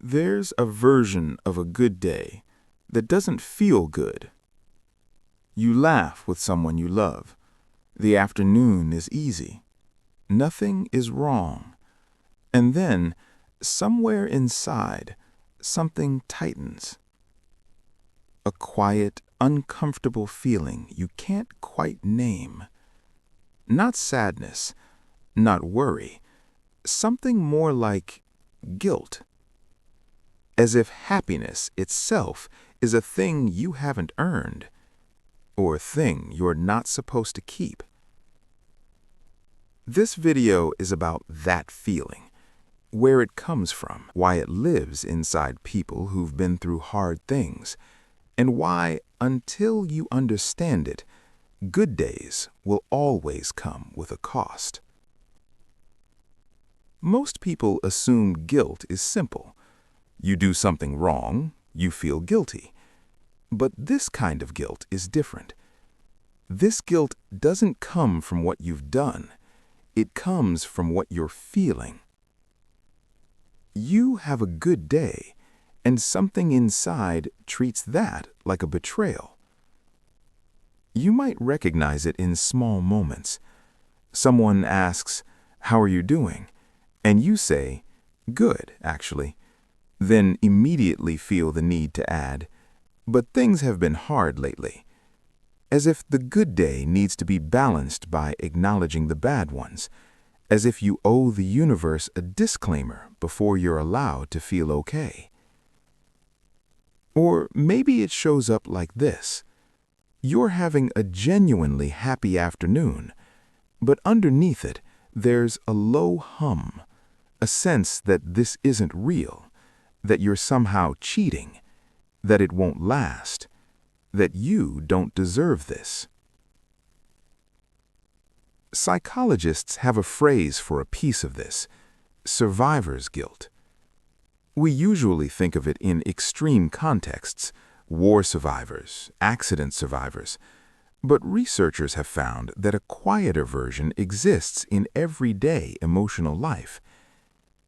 There's a version of a good day that doesn't feel good. You laugh with someone you love. The afternoon is easy. Nothing is wrong. And then, somewhere inside, something tightens. A quiet, uncomfortable feeling you can't quite name. Not sadness, not worry, something more like guilt. As if happiness itself is a thing you haven't earned, or a thing you're not supposed to keep. This video is about that feeling, where it comes from, why it lives inside people who've been through hard things, and why, until you understand it, good days will always come with a cost. Most people assume guilt is simple. You do something wrong, you feel guilty. But this kind of guilt is different. This guilt doesn't come from what you've done. It comes from what you're feeling. You have a good day, and something inside treats that like a betrayal. You might recognize it in small moments. Someone asks, "How are you doing?" And you say, "Good, actually." Then immediately feel the need to add, "But things have been hard lately." As if the good day needs to be balanced by acknowledging the bad ones, as if you owe the universe a disclaimer before you're allowed to feel okay. Or maybe it shows up like this. You're having a genuinely happy afternoon, but underneath it, there's a low hum, a sense that this isn't real, that you're somehow cheating, that it won't last, that you don't deserve this. Psychologists have a phrase for a piece of this: survivor's guilt. We usually think of it in extreme contexts: war survivors, accident survivors. But researchers have found that a quieter version exists in everyday emotional life.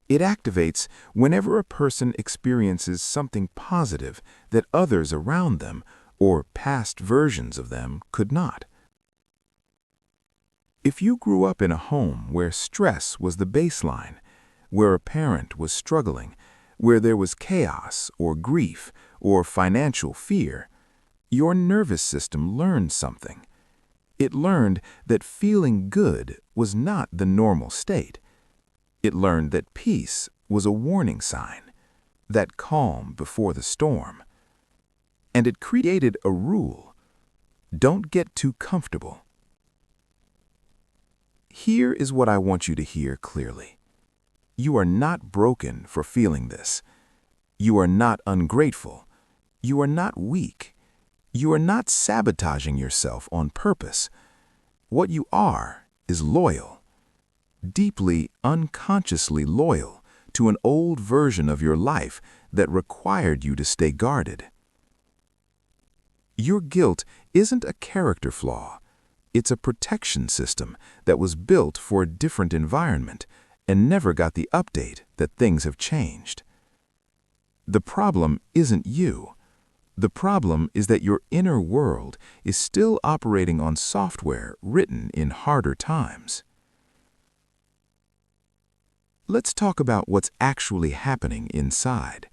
It activates whenever a person experiences something positive that others around them or past versions of them could not. If you grew up in a home where stress was the baseline, where a parent was struggling, where there was chaos or grief or financial fear, your nervous system learned something. It learned that feeling good was not the normal state. It learned that peace was a warning sign, that calm before the storm. And it created a rule: don't get too comfortable. Here is what I want you to hear clearly. You are not broken for feeling this. You are not ungrateful. You are not weak. You are not sabotaging yourself on purpose. What you are is loyal. Deeply, unconsciously loyal to an old version of your life that required you to stay guarded. Your guilt isn't a character flaw. It's a protection system that was built for a different environment and never got the update that things have changed. The problem isn't you. The problem is that your inner world is still operating on software written in harder times. Let's talk about what's actually happening inside.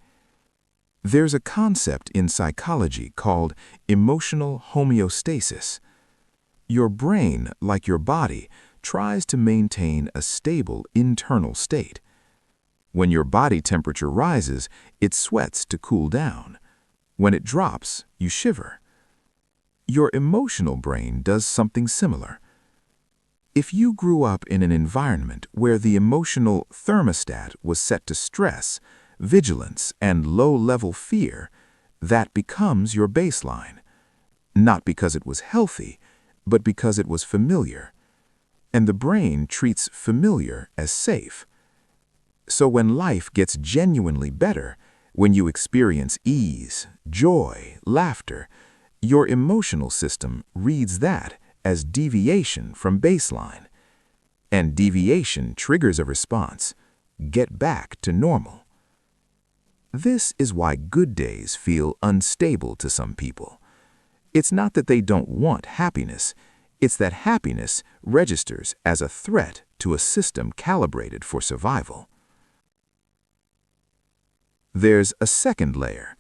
There's a concept in psychology called emotional homeostasis. Your brain, like your body, tries to maintain a stable internal state. When your body temperature rises, it sweats to cool down. When it drops, you shiver. Your emotional brain does something similar. If you grew up in an environment where the emotional thermostat was set to stress, vigilance, and low-level fear, that becomes your baseline. Not because it was healthy, but because it was familiar. And the brain treats familiar as safe. So when life gets genuinely better, when you experience ease, joy, laughter, your emotional system reads that as deviation from baseline. And deviation triggers a response: get back to normal. This is why good days feel unstable to some people. It's not that they don't want happiness, it's that happiness registers as a threat to a system calibrated for survival. There's a second layer.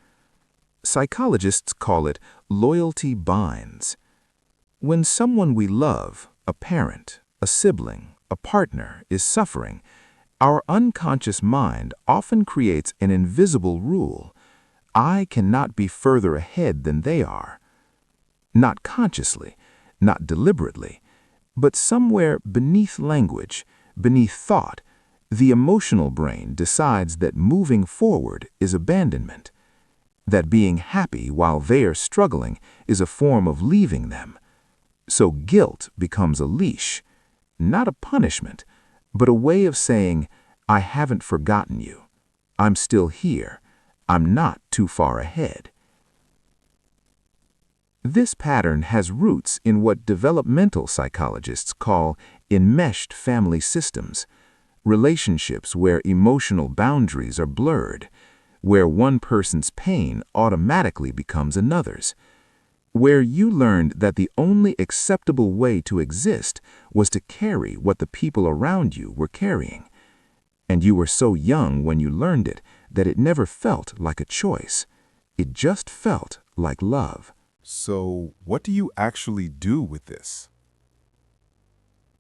Psychologists call it loyalty binds. When someone we love, a parent, a sibling, a partner, is suffering, our unconscious mind often creates an invisible rule. I cannot be further ahead than they are. Not consciously, not deliberately, but somewhere beneath language, beneath thought, the emotional brain decides that moving forward is abandonment, that being happy while they are struggling is a form of leaving them. So guilt becomes a leash, not a punishment, but a way of saying, I haven't forgotten you. I'm still here. I'm not too far ahead. This pattern has roots in what developmental psychologists call enmeshed family systems, relationships where emotional boundaries are blurred, where one person's pain automatically becomes another's, where you learned that the only acceptable way to exist was to carry what the people around you were carrying. And you were so young when you learned it that it never felt like a choice. It just felt like love. So, what do you actually do with this?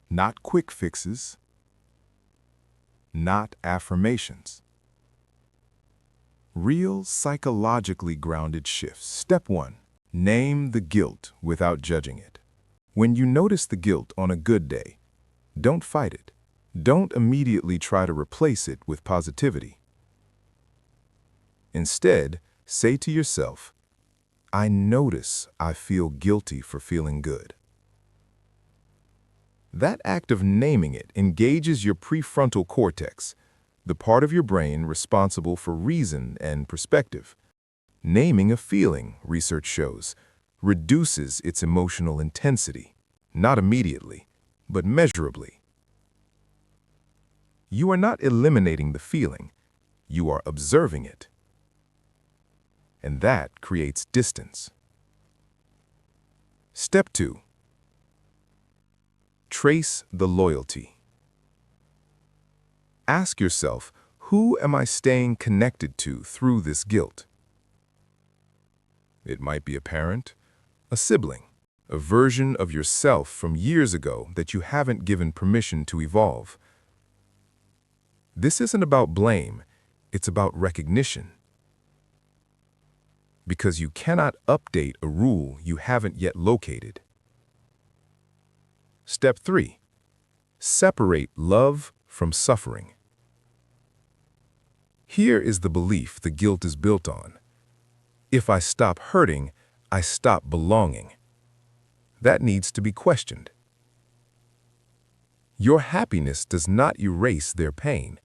Not quick fixes, not affirmations. Real psychologically grounded shifts. Step 1. Name the guilt without judging it. When you notice the guilt on a good day, don't fight it. Don't immediately try to replace it with positivity. Instead, say to yourself, I notice I feel guilty for feeling good. That act of naming it engages your prefrontal cortex, the part of your brain responsible for reason and perspective. Naming a feeling, research shows, reduces its emotional intensity, not immediately, but measurably. You are not eliminating the feeling, you are observing it. And that creates distance. Step 2. Trace the loyalty. Ask yourself, who am I staying connected to through this guilt? It might be a parent, a sibling, a version of yourself from years ago that you haven't given permission to evolve. This isn't about blame, it's about recognition. Because you cannot update a rule you haven't yet located. Step 3. Separate love from suffering. Here is the belief the guilt is built on. If I stop hurting, I stop belonging. That needs to be questioned. Your happiness does not erase their pain.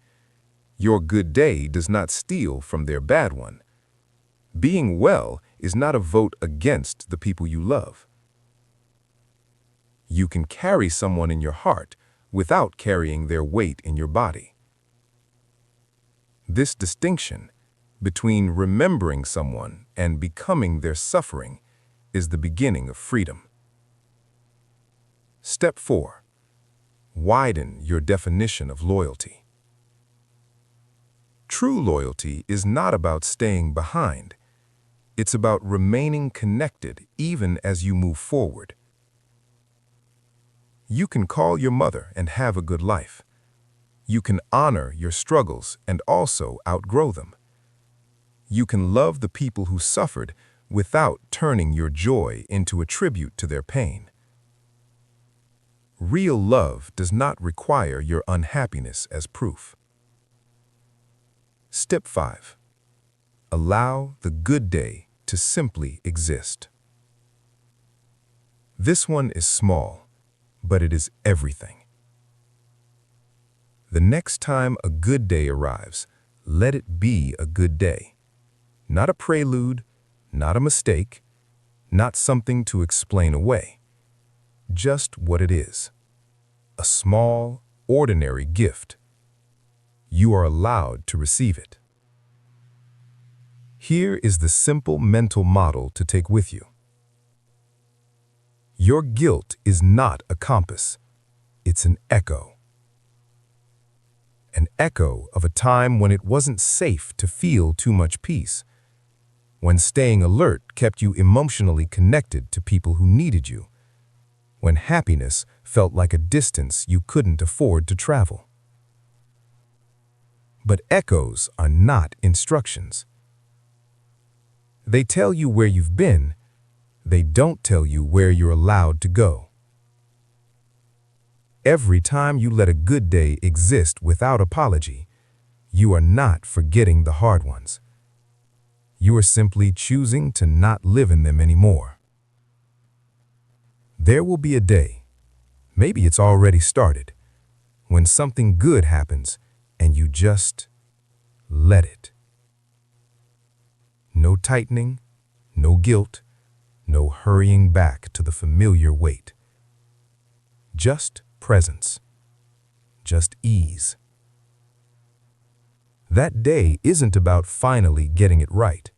Your good day does not steal from their bad one. Being well is not a vote against the people you love. You can carry someone in your heart without carrying their weight in your body. This distinction between remembering someone and becoming their suffering is the beginning of freedom. Step 4. Widen your definition of loyalty. True loyalty is not about staying behind. It's about remaining connected even as you move forward. You can call your mother and have a good life. You can honor your struggles and also outgrow them. You can love the people who suffered without turning your joy into a tribute to their pain. Real love does not require your unhappiness as proof. Step 5. Allow the good day to simply exist. This one is small, but it is everything. The next time a good day arrives, let it be a good day. Not a prelude, not a mistake, not something to explain away. Just what it is. A small, ordinary gift. You are allowed to receive it. Here is the simple mental model to take with you. Your guilt is not a compass. It's an echo. An echo of a time when it wasn't safe to feel too much peace, when staying alert kept you emotionally connected to people who needed you, when happiness felt like a distance you couldn't afford to travel. But echoes are not instructions. They tell you where you've been. They don't tell you where you're allowed to go. Every time you let a good day exist without apology, you are not forgetting the hard ones. You are simply choosing to not live in them anymore. There will be a day, maybe it's already started, when something good happens and you just let it. No tightening, no guilt, no hurrying back to the familiar weight. Just presence. Just ease. That day isn't about finally getting it right.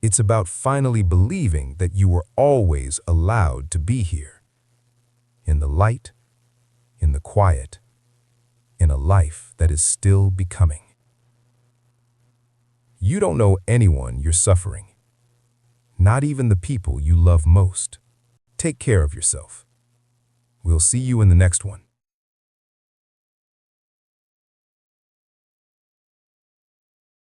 It's about finally believing that you were always allowed to be here. In the light, in the quiet, in a life that is still becoming. You don't know anyone you're suffering. Not even the people you love most. Take care of yourself. We'll see you in the next one.